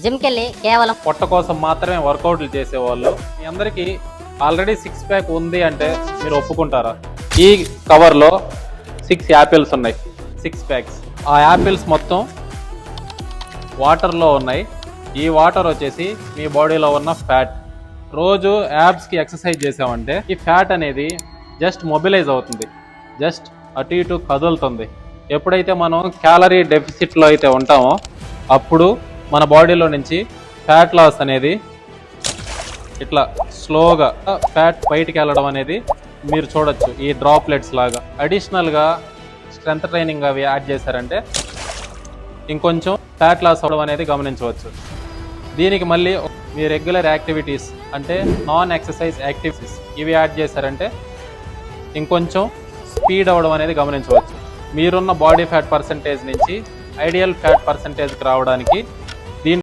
జిమ్కి వెళ్ళి కేవలం పొట్ట కోసం మాత్రమే వర్కౌట్లు చేసేవాళ్ళు. మీ అందరికీ ఆల్రెడీ 6 ప్యాక్ ఉంది అంటే మీరు ఒప్పుకుంటారా? ఈ కవర్లో 6 యాపిల్స్ ఉన్నాయి, 6 ప్యాక్స్. ఆ యాపిల్స్ మొత్తం వాటర్లో ఉన్నాయి. ఈ వాటర్ వచ్చేసి మీ బాడీలో ఉన్న ఫ్యాట్. రోజు యాబ్స్కి ఎక్సర్సైజ్ చేసామంటే ఈ ఫ్యాట్ అనేది జస్ట్ మొబిలైజ్ అవుతుంది, జస్ట్ అటు ఇటు కదులుతుంది. ఎప్పుడైతే మనం క్యాలరీ డెఫిసిట్లో అయితే ఉంటామో అప్పుడు మన బాడీలో నుంచి ఫ్యాట్ లాస్ అనేది ఇట్లా స్లోగా ఫ్యాట్ బయటికి వెళ్ళడం అనేది మీరు చూడొచ్చు, ఈ డ్రాప్లెట్స్ లాగా. అడిషనల్గా స్ట్రెంత్ ట్రైనింగ్ అవి యాడ్ చేశారంటే ఇంకొంచెం ఫ్యాట్ లాస్ అవ్వడం అనేది గమనించవచ్చు. దీనికి మళ్ళీ మీ రెగ్యులర్ యాక్టివిటీస్ అంటే నాన్ ఎక్సర్సైజ్ యాక్టివిటీస్ ఇవి యాడ్ చేశారంటే ఇంకొంచెం స్పీడ్ అవ్వడం అనేది గమనించవచ్చు. మీరున్న బాడీ ఫ్యాట్ పర్సంటేజ్ నుంచి ఐడియల్ ఫ్యాట్ పర్సంటేజ్కి రావడానికి